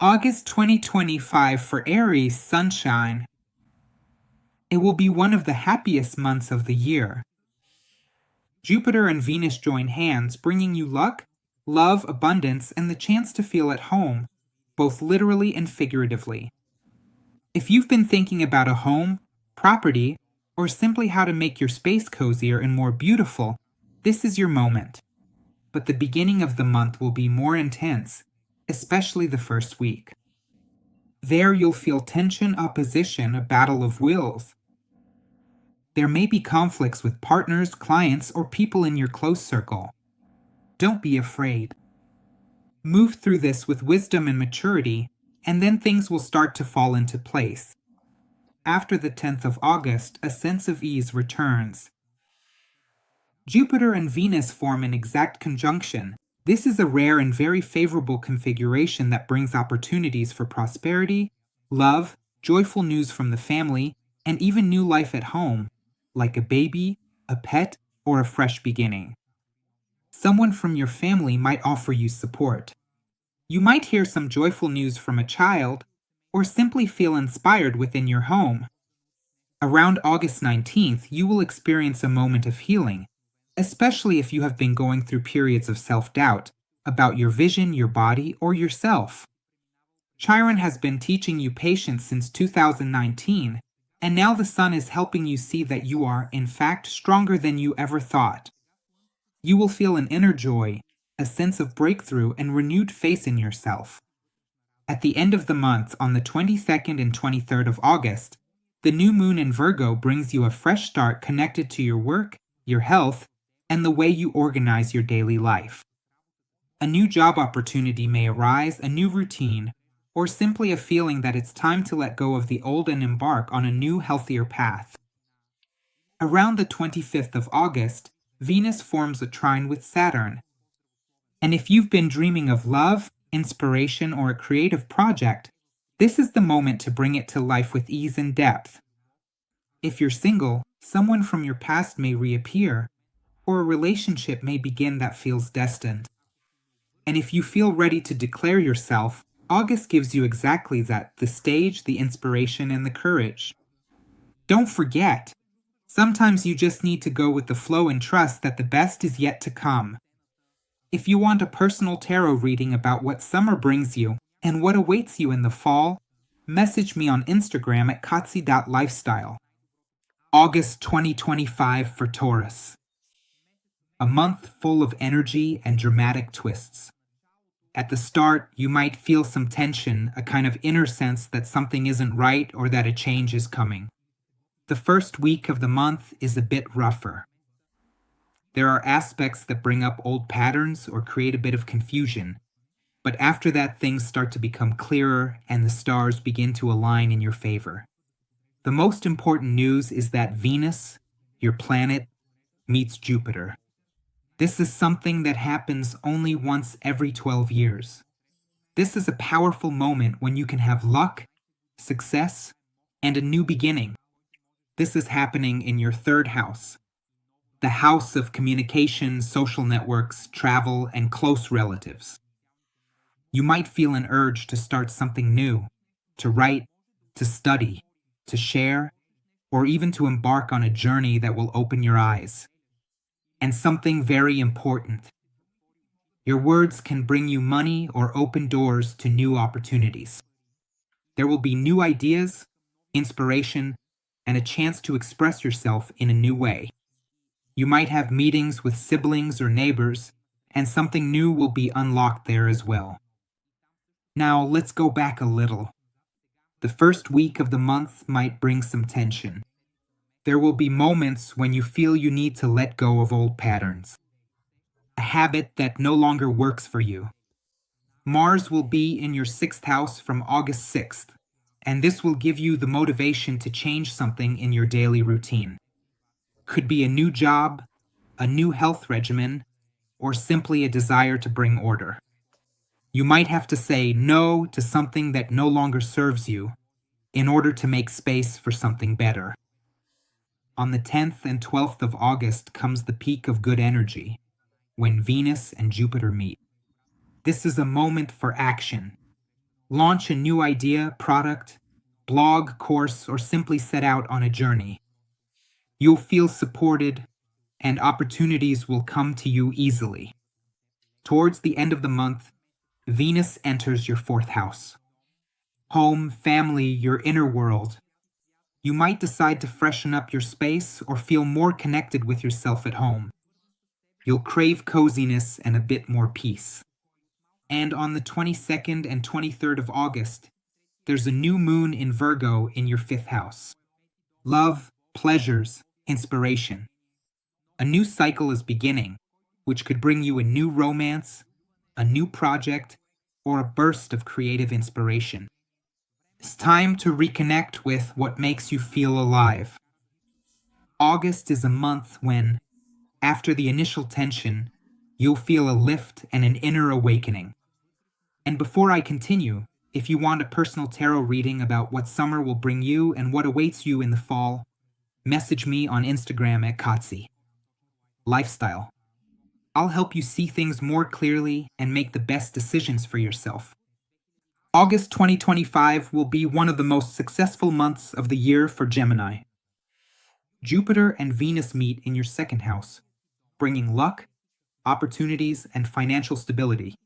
August 2025 for Aries, sunshine. It will be one of the happiest months of the year. Jupiter and Venus join hands, bringing you luck, love, abundance, and the chance to feel at home, both literally and figuratively. If you've been thinking about a home, property, or simply how to make your space cozier and more beautiful, this is your moment. But the beginning of the month will be more intense, especially the first week. There you'll feel tension, opposition, a battle of wills. There may be conflicts with partners, clients, or people in your close circle. Don't be afraid. Move through this with wisdom and maturity, and then things will start to fall into place. After the 10th of August, a sense of ease returns. Jupiter and Venus form an exact conjunction. This is a rare and very favorable configuration that brings opportunities for prosperity, love, joyful news from the family, and even new life at home, like a baby, a pet, or a fresh beginning. Someone from your family might offer you support. You might hear some joyful news from a child, or simply feel inspired within your home. Around August 19th, you will experience a moment of healing, especially if you have been going through periods of self-doubt about your vision, your body, or yourself. Chiron has been teaching you patience since 2019, and now the sun is helping you see that you are, in fact, stronger than you ever thought. You will feel an inner joy, a sense of breakthrough, and renewed faith in yourself. At the end of the month, on the 22nd and 23rd of August, the new moon in Virgo brings you a fresh start connected to your work, your health, and the way you organize your daily life. A new job opportunity may arise, a new routine, or simply a feeling that it's time to let go of the old and embark on a new, healthier path. Around the 25th of August, Venus forms a trine with Saturn. And if you've been dreaming of love, inspiration, or a creative project, this is the moment to bring it to life with ease and depth. If you're single, someone from your past may reappear, or a relationship may begin that feels destined. And if you feel ready to declare yourself, August gives you exactly that: the stage, the inspiration, and the courage. Don't forget, sometimes you just need to go with the flow and trust that the best is yet to come. If you want a personal tarot reading about what summer brings you and what awaits you in the fall, message me on Instagram at kotzi.lifestyle. August 2025 for Taurus. A month full of energy and dramatic twists. At the start, you might feel some tension, a kind of inner sense that something isn't right or that a change is coming. The first week of the month is a bit rougher. There are aspects that bring up old patterns or create a bit of confusion, but after that things start to become clearer and the stars begin to align in your favor. The most important news is that Venus, your planet, meets Jupiter. This is something that happens only once every 12 years. This is a powerful moment when you can have luck, success, and a new beginning. This is happening in your third house, the house of communication, social networks, travel, and close relatives. You might feel an urge to start something new, to write, to study, to share, or even to embark on a journey that will open your eyes. And something very important: your words can bring you money or open doors to new opportunities. There will be new ideas, inspiration, and a chance to express yourself in a new way. You might have meetings with siblings or neighbors, and something new will be unlocked there as well. Now, let's go back a little. The first week of the month might bring some tension. There will be moments when you feel you need to let go of old patterns, a habit that no longer works for you. Mars will be in your 6th house from August 6th, and this will give you the motivation to change something in your daily routine. Could be a new job, a new health regimen, or simply a desire to bring order. You might have to say no to something that no longer serves you in order to make space for something better. On the 10th and 12th of August comes the peak of good energy, when Venus and Jupiter meet. This is a moment for action. Launch a new idea, product, blog, course, or simply set out on a journey. You'll feel supported, and opportunities will come to you easily. Towards the end of the month, Venus enters your fourth house. Home, family, your inner world. You might decide to freshen up your space or feel more connected with yourself at home. You'll crave coziness and a bit more peace. And on the 22nd and 23rd of August, there's a new moon in Virgo in your fifth house. Love, pleasures, inspiration. A new cycle is beginning, which could bring you a new romance, a new project, or a burst of creative inspiration. It's time to reconnect with what makes you feel alive. August is a month when, after the initial tension, you'll feel a lift and an inner awakening. And before I continue, if you want a personal tarot reading about what summer will bring you and what awaits you in the fall, message me on Instagram at Kotzi. Lifestyle. I'll help you see things more clearly and make the best decisions for yourself. August 2025 will be one of the most successful months of the year for Gemini. Jupiter and Venus meet in your second house, bringing luck, opportunities, and financial stability.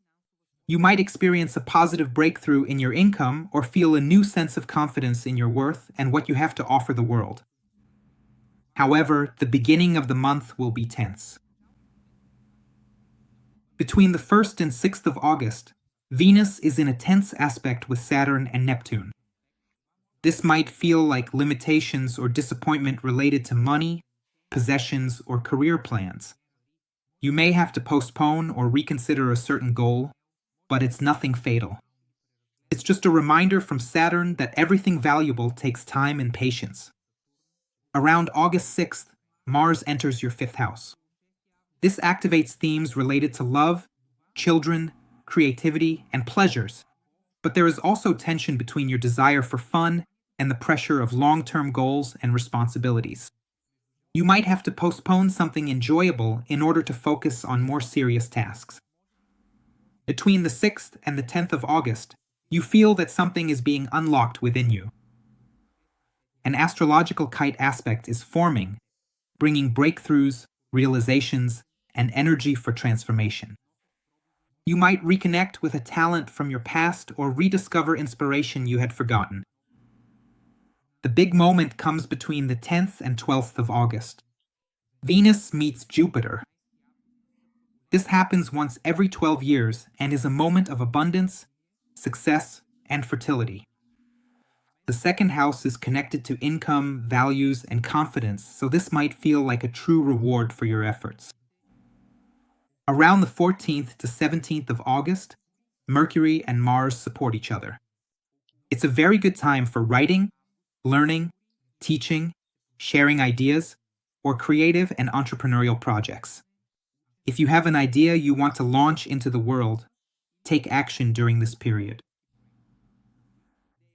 You might experience a positive breakthrough in your income or feel a new sense of confidence in your worth and what you have to offer the world. However, the beginning of the month will be tense. Between the 1st and 6th of August, Venus is in a tense aspect with Saturn and Neptune. This might feel like limitations or disappointment related to money, possessions, or career plans. You may have to postpone or reconsider a certain goal, but it's nothing fatal. It's just a reminder from Saturn that everything valuable takes time and patience. Around August 6th, Mars enters your fifth house. This activates themes related to love, children, creativity, and pleasures, but there is also tension between your desire for fun and the pressure of long-term goals and responsibilities. You might have to postpone something enjoyable in order to focus on more serious tasks. Between the 6th and the 10th of August, you feel that something is being unlocked within you. An astrological kite aspect is forming, bringing breakthroughs, realizations, and energy for transformation. You might reconnect with a talent from your past or rediscover inspiration you had forgotten. The big moment comes between the 10th and 12th of August. Venus meets Jupiter. This happens once every 12 years and is a moment of abundance, success, and fertility. The second house is connected to income, values, and confidence, so this might feel like a true reward for your efforts. Around the 14th to 17th of August, Mercury and Mars support each other. It's a very good time for writing, learning, teaching, sharing ideas, or creative and entrepreneurial projects. If you have an idea you want to launch into the world, take action during this period.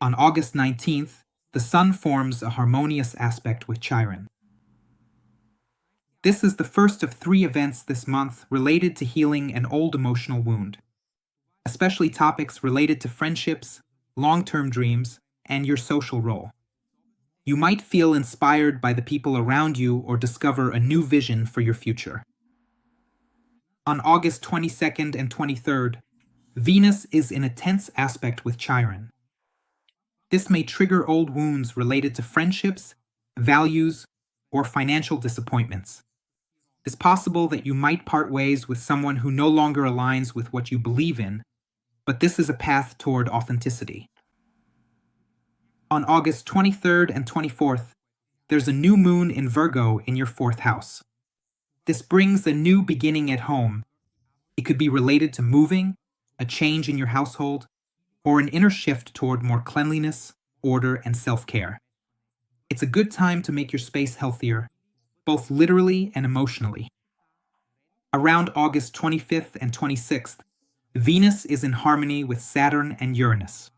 On August 19th, the Sun forms a harmonious aspect with Chiron. This is the first of 3 events this month related to healing an old emotional wound, especially topics related to friendships, long-term dreams, and your social role. You might feel inspired by the people around you or discover a new vision for your future. On August 22nd and 23rd, Venus is in a tense aspect with Chiron. This may trigger old wounds related to friendships, values, or financial disappointments. It's possible that you might part ways with someone who no longer aligns with what you believe in, but this is a path toward authenticity. On August 23rd and 24th, there's a new moon in Virgo in your fourth house. This brings a new beginning at home. It could be related to moving, a change in your household, or an inner shift toward more cleanliness, order, and self-care. It's a good time to make your space healthier, both literally and emotionally. Around August 25th and 26th, Venus is in harmony with Saturn and Uranus.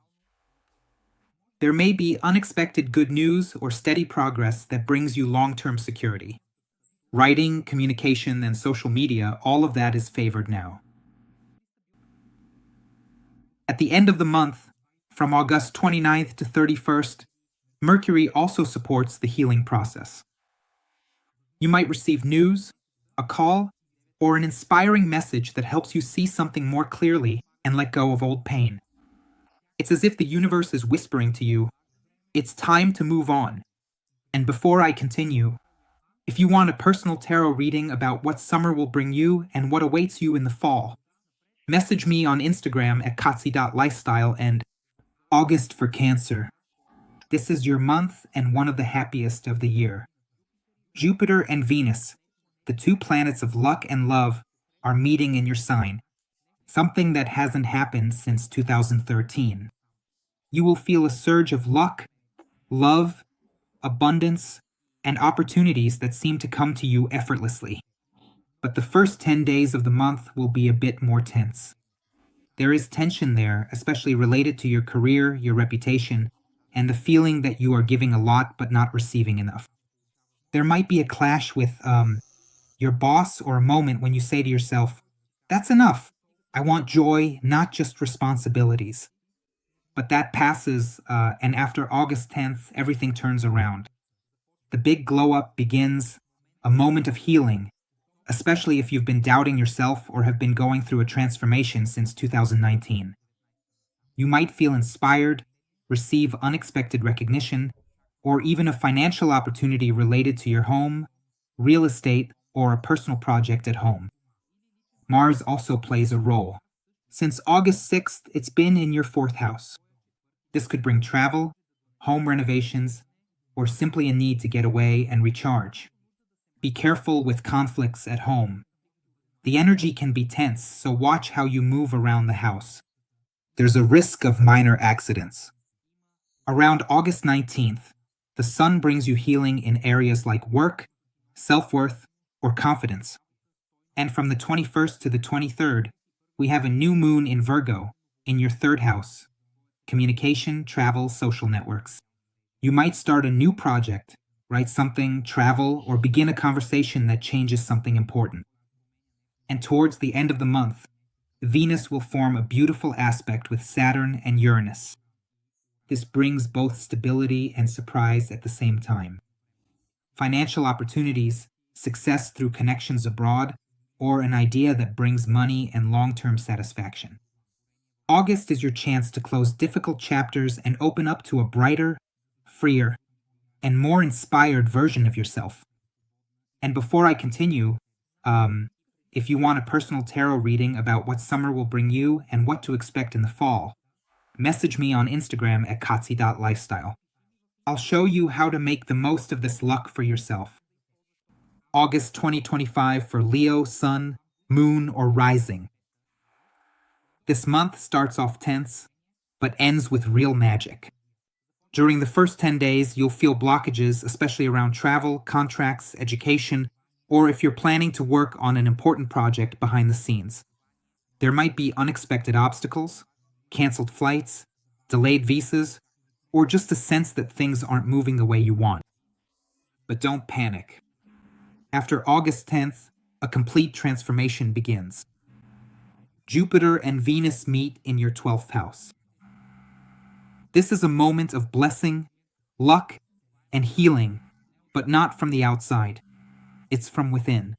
There may be unexpected good news or steady progress that brings you long-term security. Writing, communication, and social media, all of that is favored now. At the end of the month, From August 29th to 31st, Mercury also supports the healing process. You might receive news, a call, or an inspiring message that helps you see something more clearly and let go of old pain. It's as if the universe is whispering to you, it's time to move on. And before I continue, if you want a personal tarot reading about what summer will bring you and what awaits you in the fall, message me on Instagram at katsi.lifestyle and August for Cancer. This is your month and one of the happiest of the year. Jupiter and Venus, the two planets of luck and love, are meeting in your sign, something that hasn't happened since 2013. You will feel a surge of luck, love, abundance, and opportunities that seem to come to you effortlessly. But the first 10 days of the month will be a bit more tense. There is tension there, especially related to your career, your reputation, and the feeling that you are giving a lot but not receiving enough. There might be a clash with your boss or a moment when you say to yourself, that's enough. I want joy, not just responsibilities. But that passes, and after August 10th, everything turns around. The big glow up begins, a moment of healing, especially if you've been doubting yourself or have been going through a transformation since 2019. You might feel inspired, receive unexpected recognition, or even a financial opportunity related to your home, real estate, or a personal project at home. Mars also plays a role. Since August 6th, it's been in your 4th house. This could bring travel, home renovations, or simply a need to get away and recharge. Be careful with conflicts at home. The energy can be tense, so watch how you move around the house. There's a risk of minor accidents. Around August 19th, the sun brings you healing in areas like work, self-worth, or confidence. And from the 21st to the 23rd, we have a new moon in Virgo, in your 3rd house. Communication, travel, social networks. You might start a new project, write something, travel, or begin a conversation that changes something important. And towards the end of the month, Venus will form a beautiful aspect with Saturn and Uranus. This brings both stability and surprise at the same time. Financial opportunities, success through connections abroad, or an idea that brings money and long-term satisfaction. August is your chance to close difficult chapters and open up to a brighter, freer, and more inspired version of yourself. And before I continue, if you want a personal tarot reading about what summer will bring you and what to expect in the fall, message me on Instagram at katsi.lifestyle. I'll show you how to make the most of this luck for yourself. August 2025 for Leo, Sun, Moon, or Rising. This month starts off tense, but ends with real magic. During the first 10 days, you'll feel blockages, especially around travel, contracts, education, or if you're planning to work on an important project behind the scenes. There might be unexpected obstacles, canceled flights, delayed visas, or just a sense that things aren't moving the way you want. But don't panic. After August 10th, a complete transformation begins. Jupiter and Venus meet in your 12th house. This is a moment of blessing, luck, and healing, but not from the outside. It's from within.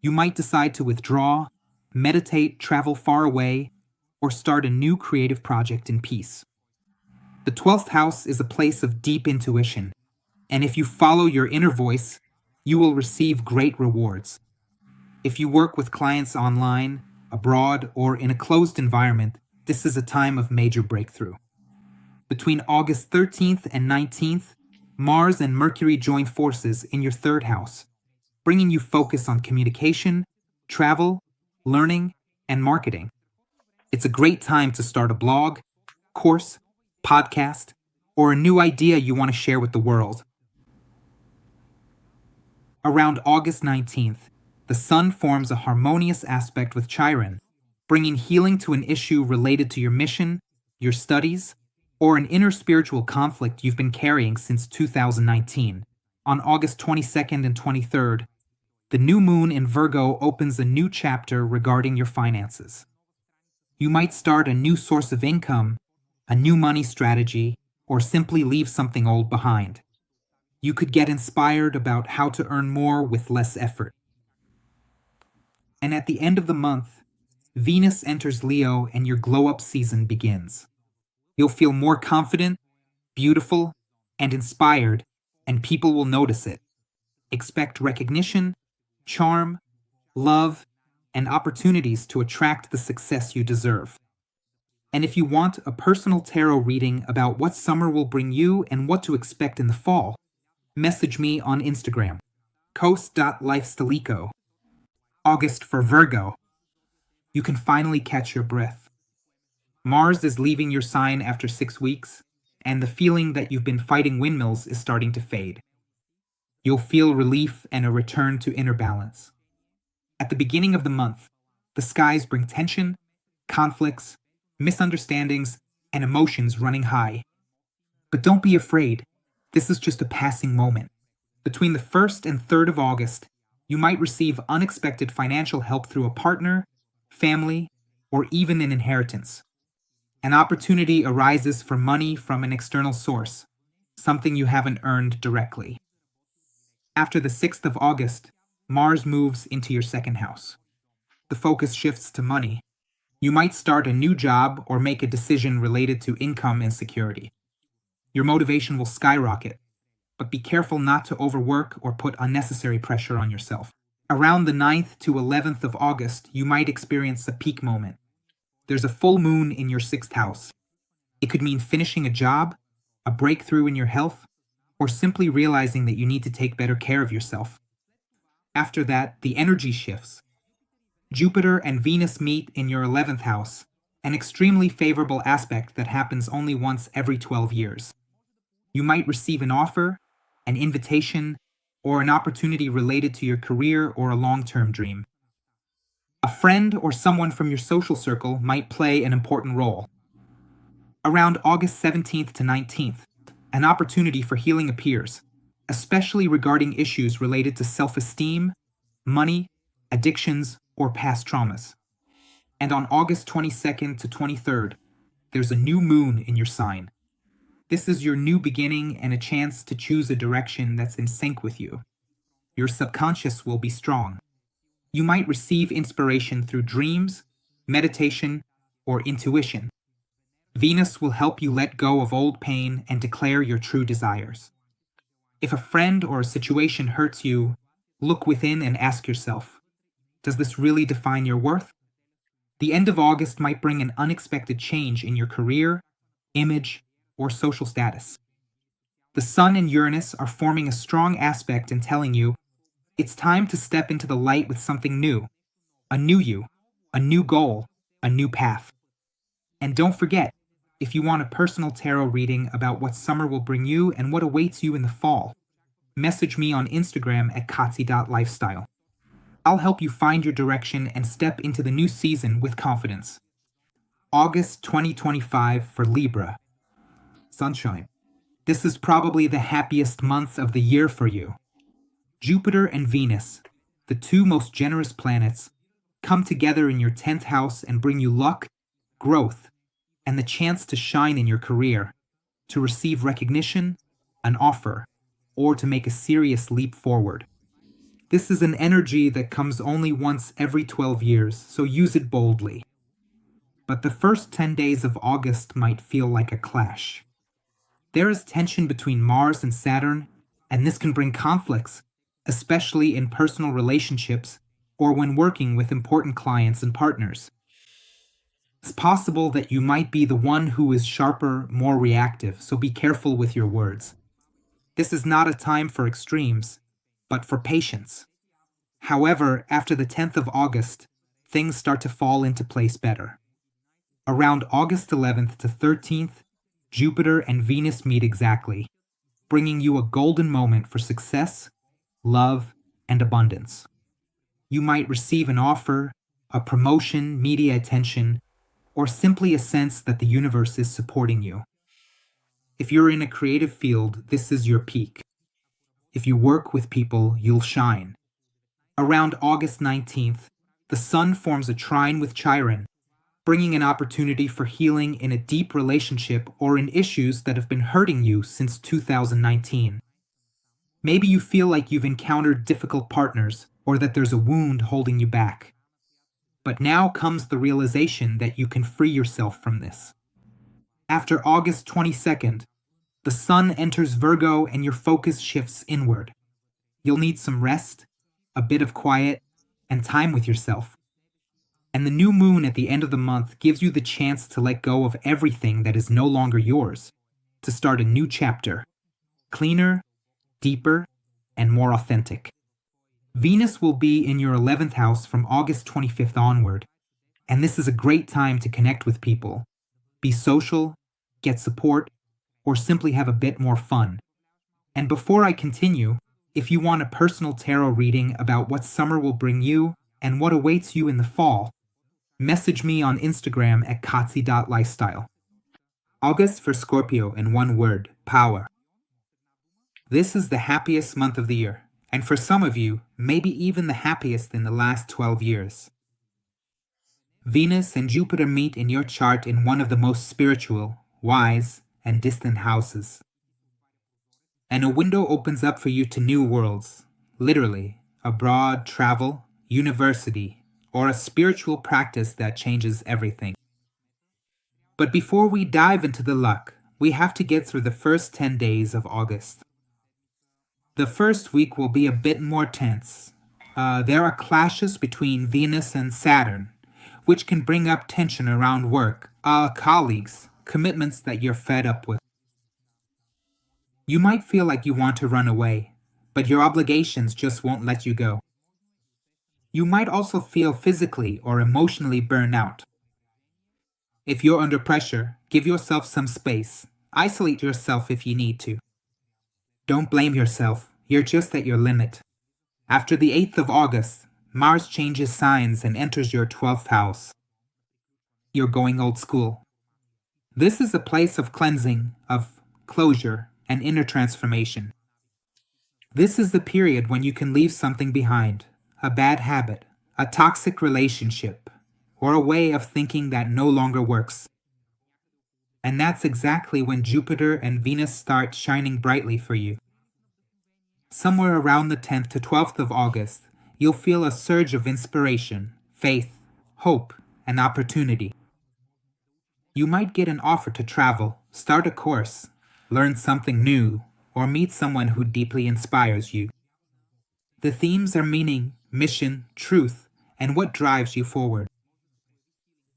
You might decide to withdraw, meditate, travel far away, or start a new creative project in peace. The 12th house is a place of deep intuition, and if you follow your inner voice, you will receive great rewards. If you work with clients online, abroad, or in a closed environment, this is a time of major breakthrough. Between August 13th and 19th, Mars and Mercury join forces in your 3rd house, bringing you focus on communication, travel, learning, and marketing. It's a great time to start a blog, course, podcast, or a new idea you want to share with the world. Around August 19th, the Sun forms a harmonious aspect with Chiron, bringing healing to an issue related to your mission, your studies, or an inner spiritual conflict you've been carrying since 2019. On August 22nd and 23rd, the new moon in Virgo opens a new chapter regarding your finances. You might start a new source of income, a new money strategy, or simply leave something old behind. You could get inspired about how to earn more with less effort. And at the end of the month, Venus enters Leo and your glow-up season begins. You'll feel more confident, beautiful, and inspired, and people will notice it. Expect recognition, charm, love, and opportunities to attract the success you deserve. And if you want a personal tarot reading about what summer will bring you and what to expect in the fall, message me on Instagram, coast.lifestylico. August for Virgo. You can finally catch your breath. Mars is leaving your sign after 6 weeks, and the feeling that you've been fighting windmills is starting to fade. You'll feel relief and a return to inner balance. At the beginning of the month, the skies bring tension, conflicts, misunderstandings, and emotions running high. But don't be afraid. This is just a passing moment. Between the 1st and 3rd of August, you might receive unexpected financial help through a partner, family, or even an inheritance. An opportunity arises for money from an external source, something you haven't earned directly. After the 6th of August, Mars moves into your 2nd house. The focus shifts to money. You might start a new job or make a decision related to income and security. Your motivation will skyrocket, but be careful not to overwork or put unnecessary pressure on yourself. Around the 9th to 11th of August, you might experience a peak moment. There's a full moon in your 6th house. It could mean finishing a job, a breakthrough in your health, or simply realizing that you need to take better care of yourself. After that, the energy shifts. Jupiter and Venus meet in your 11th house, an extremely favorable aspect that happens only once every 12 years. You might receive an offer, an invitation, or an opportunity related to your career or a long-term dream. A friend or someone from your social circle might play an important role. Around August 17th to 19th, an opportunity for healing appears, especially regarding issues related to self-esteem, money, addictions, or past traumas. And on August 22nd to 23rd, there's a new moon in your sign. This is your new beginning and a chance to choose a direction that's in sync with you. Your subconscious will be strong. You might receive inspiration through dreams, meditation, or intuition. Venus will help you let go of old pain and declare your true desires. If a friend or a situation hurts you, look within and ask yourself, does this really define your worth? The end of August might bring an unexpected change in your career, image, or social status. The Sun and Uranus are forming a strong aspect and telling you, it's time to step into the light with something new, a new you, a new goal, a new path. And don't forget, if you want a personal tarot reading about what summer will bring you and what awaits you in the fall, message me on Instagram at katsi.lifestyle. I'll help you find your direction and step into the new season with confidence. August 2025 for Libra. Sunshine. This is probably the happiest month of the year for you. Jupiter and Venus, the two most generous planets, come together in your 10th house and bring you luck, growth, and the chance to shine in your career, to receive recognition, an offer, or to make a serious leap forward. This is an energy that comes only once every 12 years, so use it boldly. But the first 10 days of August might feel like a clash. There is tension between Mars and Saturn, and this can bring conflicts, especially in personal relationships or when working with important clients and partners. It's possible that you might be the one who is sharper, more reactive, so be careful with your words. This is not a time for extremes, but for patience. However, after the 10th of August, things start to fall into place better. Around August 11th to 13th, Jupiter and Venus meet exactly, bringing you a golden moment for success, love, and abundance. You might receive an offer, a promotion, media attention, or simply a sense that the universe is supporting you. If you're in a creative field, this is your peak. If you work with people, you'll shine. Around August 19th, the Sun forms a trine with Chiron, bringing an opportunity for healing in a deep relationship or in issues that have been hurting you since 2019. Maybe you feel like you've encountered difficult partners or that there's a wound holding you back. But now comes the realization that you can free yourself from this. After August 22nd, the Sun enters Virgo and your focus shifts inward. You'll need some rest, a bit of quiet, and time with yourself. And the new moon at the end of the month gives you the chance to let go of everything that is no longer yours, to start a new chapter, cleaner, deeper, and more authentic. Venus will be in your 11th house from August 25th onward, and this is a great time to connect with people, be social, get support, or simply have a bit more fun. And before I continue, if you want a personal tarot reading about what summer will bring you and what awaits you in the fall, message me on Instagram at katsi.lifestyle. August for Scorpio in one word, power. This is the happiest month of the year, and for some of you, maybe even the happiest in the last 12 years. Venus and Jupiter meet in your chart in one of the most spiritual, wise, and distant houses. And a window opens up for you to new worlds, literally, abroad, travel, university, or a spiritual practice that changes everything. But before we dive into the luck, we have to get through the first 10 days of August. The first week will be a bit more tense. There are clashes between Venus and Saturn, which can bring up tension around work, colleagues, commitments that you're fed up with. You might feel like you want to run away, but your obligations just won't let you go. You might also feel physically or emotionally burned out. If you're under pressure, give yourself some space. Isolate yourself if you need to. Don't blame yourself, you're just at your limit. After the 8th of August, Mars changes signs and enters your 12th house. You're going old school. This is a place of cleansing, of closure, and inner transformation. This is the period when you can leave something behind, a bad habit, a toxic relationship, or a way of thinking that no longer works. And that's exactly when Jupiter and Venus start shining brightly for you. Somewhere around the 10th to 12th of August, you'll feel a surge of inspiration, faith, hope, and opportunity. You might get an offer to travel, start a course, learn something new, or meet someone who deeply inspires you. The themes are meaning, mission, truth, and what drives you forward.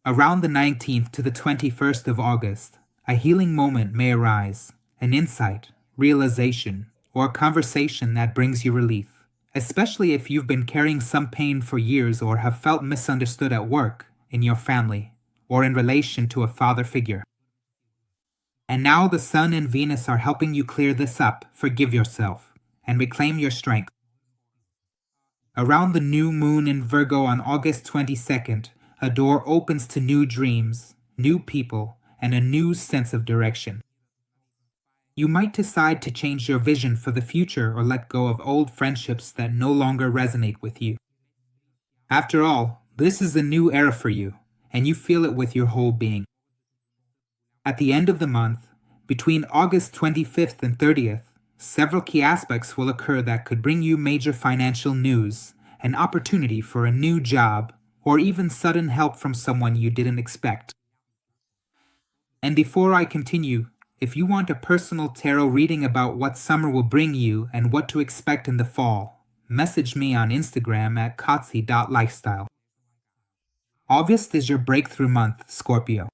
Around the 19th to the 21st of August, a healing moment may arise, an insight, realization, or a conversation that brings you relief, especially if you've been carrying some pain for years or have felt misunderstood at work, in your family, or in relation to a father figure. And now the Sun and Venus are helping you clear this up, forgive yourself, and reclaim your strength. Around the new moon in Virgo on August 22nd, a door opens to new dreams, new people, and a new sense of direction. You might decide to change your vision for the future or let go of old friendships that no longer resonate with you. After all, this is a new era for you, and you feel it with your whole being. At the end of the month, between August 25th and 30th, several key aspects will occur that could bring you major financial news, an opportunity for a new job, or even sudden help from someone you didn't expect. And before I continue, if you want a personal tarot reading about what summer will bring you and what to expect in the fall, message me on Instagram at katsi.lifestyle. August is your breakthrough month, Scorpio.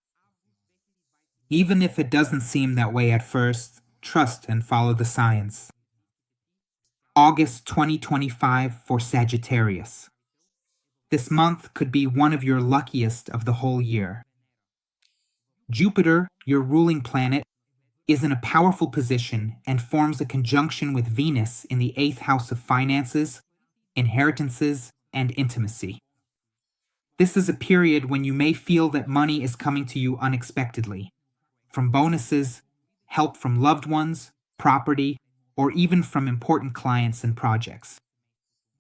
Even if it doesn't seem that way at first, trust and follow the signs. August 2025 for Sagittarius. This month could be one of your luckiest of the whole year. Jupiter, your ruling planet, is in a powerful position and forms a conjunction with Venus in the 8th house of finances, inheritances, and intimacy. This is a period when you may feel that money is coming to you unexpectedly, from bonuses, help from loved ones, property, or even from important clients and projects.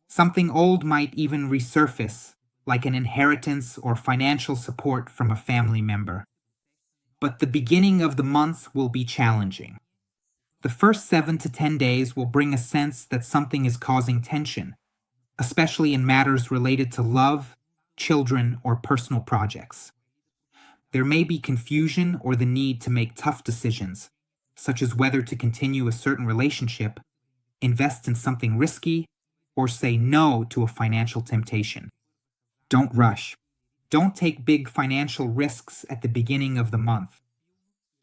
Something old might even resurface, like an inheritance or financial support from a family member. But the beginning of the month will be challenging. The first 7 to 10 days will bring a sense that something is causing tension, especially in matters related to love, children, or personal projects. There may be confusion or the need to make tough decisions, such as whether to continue a certain relationship, invest in something risky, or say no to a financial temptation. Don't rush. Don't take big financial risks at the beginning of the month.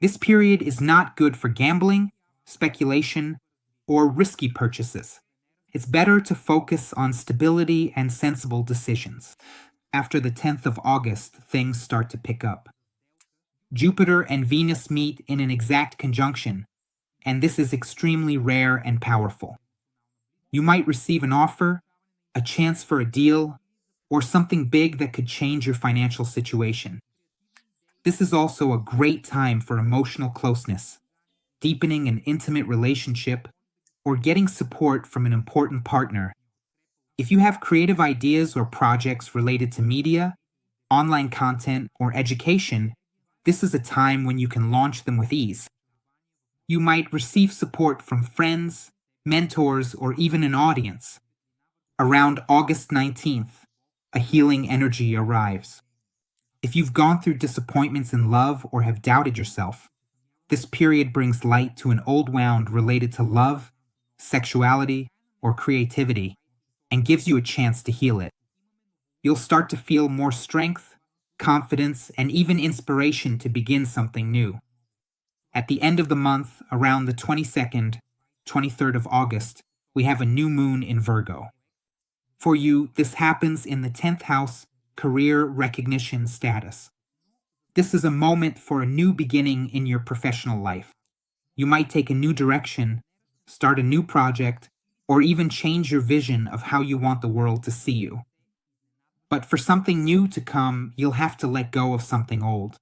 This period is not good for gambling, speculation, or risky purchases. It's better to focus on stability and sensible decisions. After the 10th of August, things start to pick up. Jupiter and Venus meet in an exact conjunction, and this is extremely rare and powerful. You might receive an offer, a chance for a deal, or something big that could change your financial situation. This is also a great time for emotional closeness, deepening an intimate relationship, or getting support from an important partner. If you have creative ideas or projects related to media, online content, or education, this is a time when you can launch them with ease. You might receive support from friends, mentors, or even an audience. Around August 19th, a healing energy arrives. If you've gone through disappointments in love or have doubted yourself, this period brings light to an old wound related to love, sexuality, or creativity, and gives you a chance to heal it. You'll start to feel more strength, confidence, and even inspiration to begin something new. At the end of the month, around the 22nd, 23rd of August, we have a new moon in Virgo. For you, this happens in the 10th house, career recognition status. This is a moment for a new beginning in your professional life. You might take a new direction, start a new project, or even change your vision of how you want the world to see you. But for something new to come, you'll have to let go of something old.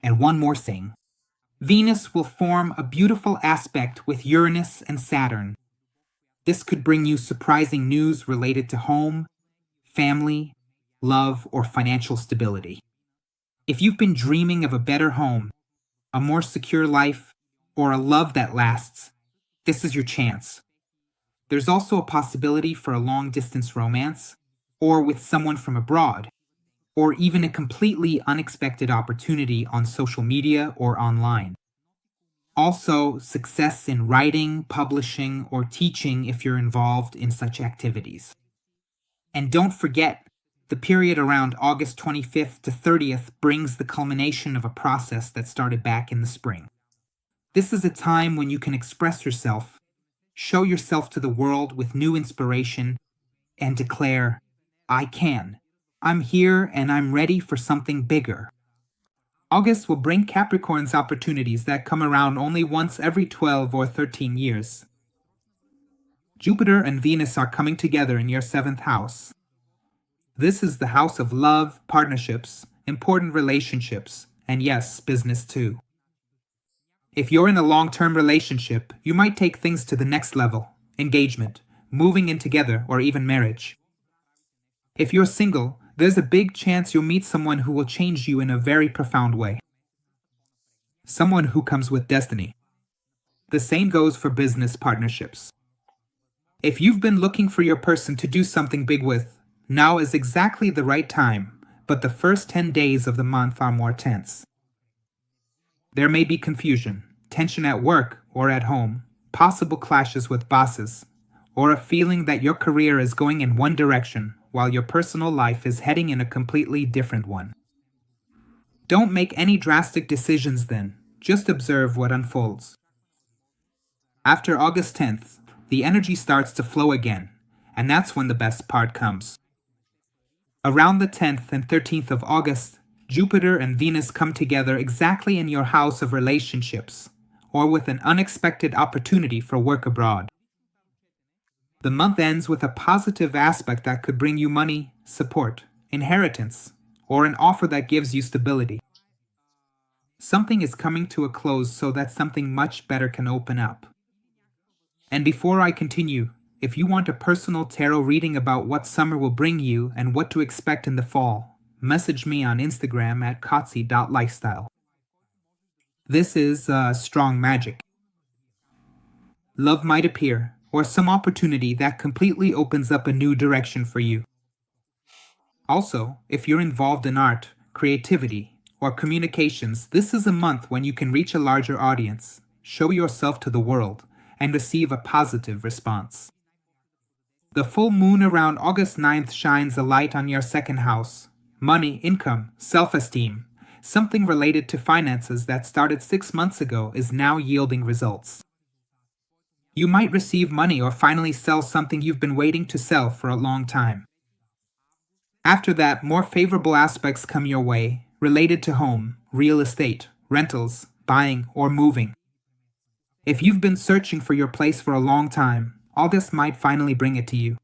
And one more thing. Venus will form a beautiful aspect with Uranus and Saturn. This could bring you surprising news related to home, family, love, or financial stability. If you've been dreaming of a better home, a more secure life, or a love that lasts, this is your chance. There's also a possibility for a long-distance romance, or with someone from abroad, or even a completely unexpected opportunity on social media or online. Also, success in writing, publishing, or teaching if you're involved in such activities. And don't forget, the period around August 25th to 30th brings the culmination of a process that started back in the spring. This is a time when you can express yourself, show yourself to the world with new inspiration, and declare, I can. I'm here and I'm ready for something bigger. August will bring Capricorn's opportunities that come around only once every 12 or 13 years. Jupiter and Venus are coming together in your 7th house. This is the house of love, partnerships, important relationships, and yes, business too. If you're in a long-term relationship, you might take things to the next level, engagement, moving in together, or even marriage. If you're single, there's a big chance you'll meet someone who will change you in a very profound way. Someone who comes with destiny. The same goes for business partnerships. If you've been looking for your person to do something big with, now is exactly the right time, but the first 10 days of the month are more tense. There may be confusion, tension at work or at home, possible clashes with bosses, or a feeling that your career is going in one direction while your personal life is heading in a completely different one. Don't make any drastic decisions then, just observe what unfolds. After August 10th, the energy starts to flow again, and that's when the best part comes. Around the 10th and 13th of August, Jupiter and Venus come together exactly in your house of relationships, or with an unexpected opportunity for work abroad. The month ends with a positive aspect that could bring you money, support, inheritance, or an offer that gives you stability. Something is coming to a close so that something much better can open up. And before I continue, If you want a personal tarot reading about what summer will bring you and what to expect in the fall, message me on Instagram at kotzi.lifestyle. This is strong magic. Love might appear, or some opportunity that completely opens up a new direction for you. Also, if you're involved in art, creativity, or communications, this is a month when you can reach a larger audience, show yourself to the world, and receive a positive response. The full moon around August 9th shines a light on your second house. Money, income, self-esteem, something related to finances that started 6 months ago is now yielding results. You might receive money or finally sell something you've been waiting to sell for a long time. After that, more favorable aspects come your way, related to home, real estate, rentals, buying, or moving. If you've been searching for your place for a long time, August might finally bring it to you.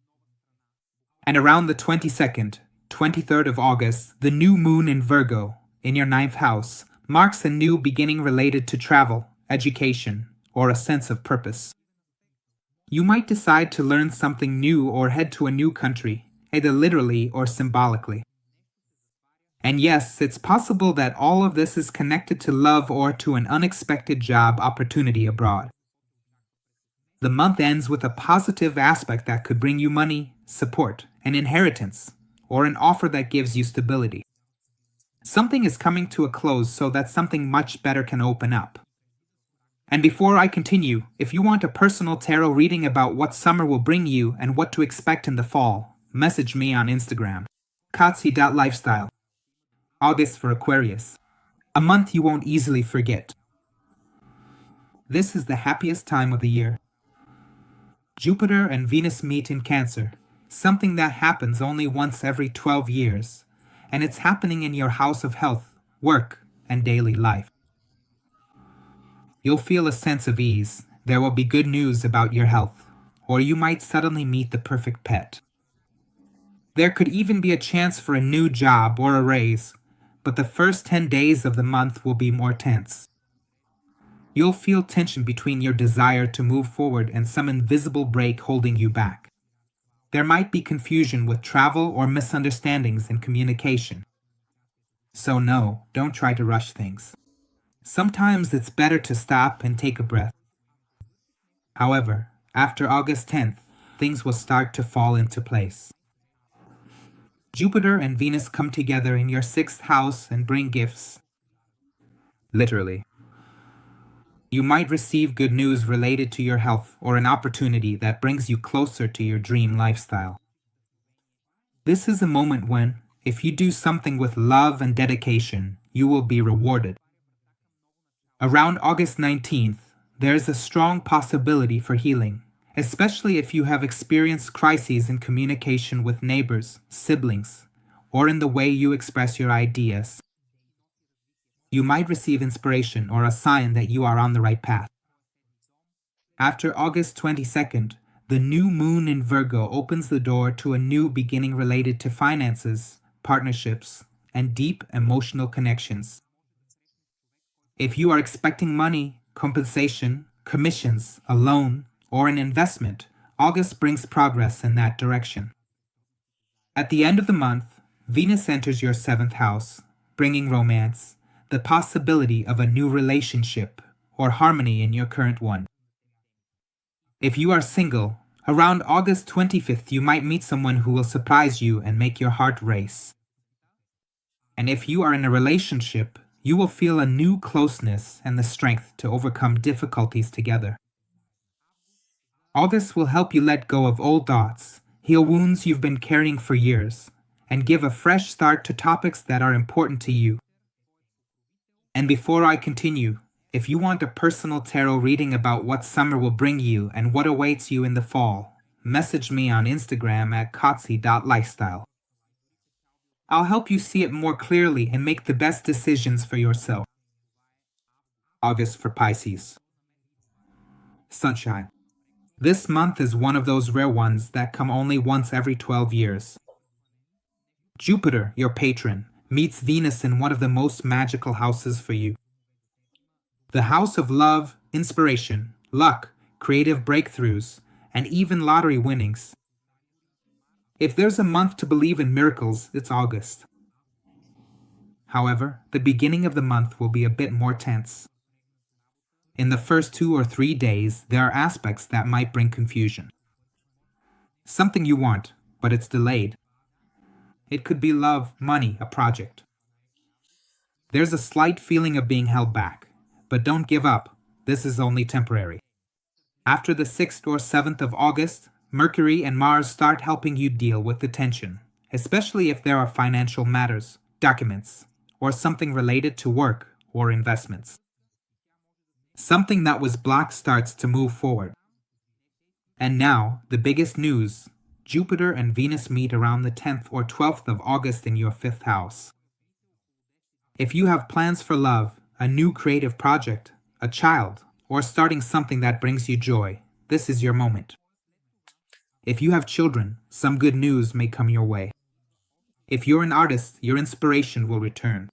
And around the 22nd, 23rd of August, the new moon in Virgo, in your 9th house, marks a new beginning related to travel, education, or a sense of purpose. You might decide to learn something new or head to a new country, either literally or symbolically. And yes, it's possible that all of this is connected to love or to an unexpected job opportunity abroad. The month ends with a positive aspect that could bring you money, support, an inheritance, or an offer that gives you stability. Something is coming to a close so that something much better can open up. And before I continue, if you want a personal tarot reading about what summer will bring you and what to expect in the fall, message me on Instagram, kotzi.lifestyle. August for Aquarius, a month you won't easily forget. This is the happiest time of the year. Jupiter and Venus meet in Cancer, something that happens only once every 12 years, and it's happening in your house of health, work, and daily life. You'll feel a sense of ease. There will be good news about your health, or you might suddenly meet the perfect pet. There could even be a chance for a new job or a raise, but the first 10 days of the month will be more tense. You'll feel tension between your desire to move forward and some invisible break holding you back. There might be confusion with travel or misunderstandings in communication. So no, don't try to rush things. Sometimes it's better to stop and take a breath. However, after August 10th, things will start to fall into place. Jupiter and Venus come together in your 6th house and bring gifts. Literally. You might receive good news related to your health or an opportunity that brings you closer to your dream lifestyle. This is a moment when, if you do something with love and dedication, you will be rewarded. Around August 19th, there is a strong possibility for healing, especially if you have experienced crises in communication with neighbors, siblings, or in the way you express your ideas. You might receive inspiration or a sign that you are on the right path. After August 22nd, the new moon in Virgo opens the door to a new beginning related to finances, partnerships, and deep emotional connections. If you are expecting money, compensation, commissions, a loan, or an investment, August brings progress in that direction. At the end of the month, Venus enters your 7th house, bringing romance, the possibility of a new relationship, or harmony in your current one. If you are single, around August 25th you might meet someone who will surprise you and make your heart race. And if you are in a relationship, you will feel a new closeness and the strength to overcome difficulties together. August will help you let go of old thoughts, heal wounds you've been carrying for years, and give a fresh start to topics that are important to you. And before I continue, if you want a personal tarot reading about what summer will bring you and what awaits you in the fall, message me on Instagram at kotzi.lifestyle. I'll help you see it more clearly and make the best decisions for yourself. August for Pisces. Sunshine. This month is one of those rare ones that come only once every 12 years. Jupiter, your patron, meets Venus in one of the most magical houses for you. The house of love, inspiration, luck, creative breakthroughs, and even lottery winnings. If there's a month to believe in miracles, it's August. However, the beginning of the month will be a bit more tense. In the first 2 or 3 days, there are aspects that might bring confusion. Something you want, but it's delayed. It could be love, money, a project. There's a slight feeling of being held back, but don't give up. This is only temporary. After the 6th or 7th of August, Mercury and Mars start helping you deal with the tension, especially if there are financial matters, documents, or something related to work or investments. Something that was blocked starts to move forward. And now, the biggest news: Jupiter and Venus meet around the 10th or 12th of August in your 5th house. If you have plans for love, a new creative project, a child, or starting something that brings you joy, this is your moment. If you have children, some good news may come your way. If you're an artist, your inspiration will return.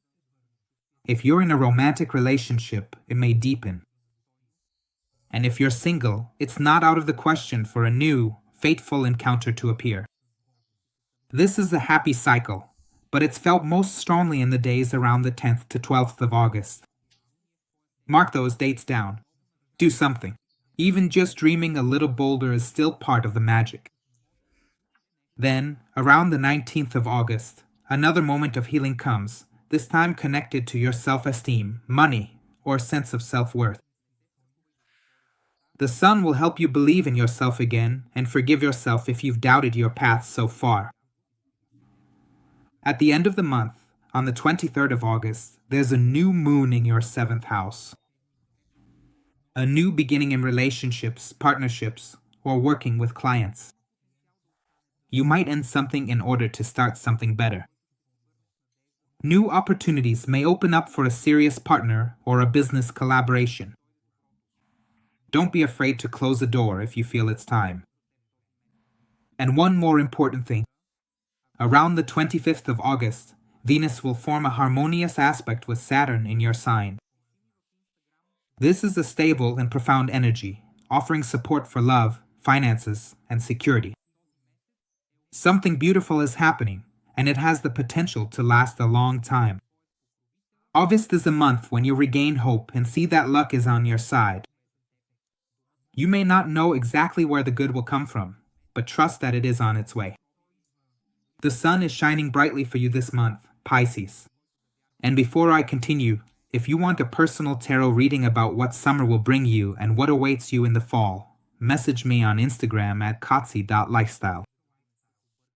If you're in a romantic relationship, it may deepen. And if you're single, it's not out of the question for a new, fateful encounter to appear. This is a happy cycle, but it's felt most strongly in the days around the 10th to 12th of August. Mark those dates down. Do something. Even just dreaming a little bolder is still part of the magic. Then, around the 19th of August, another moment of healing comes, this time connected to your self-esteem, money, or sense of self-worth. The sun will help you believe in yourself again and forgive yourself if you've doubted your path so far. At the end of the month, on the 23rd of August, there's a new moon in your 7th house. A new beginning in relationships, partnerships, or working with clients. You might end something in order to start something better. New opportunities may open up for a serious partner or a business collaboration. Don't be afraid to close a door if you feel it's time. And one more important thing. Around the 25th of August, Venus will form a harmonious aspect with Saturn in your sign. This is a stable and profound energy, offering support for love, finances, and security. Something beautiful is happening, and it has the potential to last a long time. August is a month when you regain hope and see that luck is on your side. You may not know exactly where the good will come from, but trust that it is on its way. The sun is shining brightly for you this month, Pisces. And before I continue, if you want a personal tarot reading about what summer will bring you and what awaits you in the fall, message me on Instagram at kotzi.lifestyle.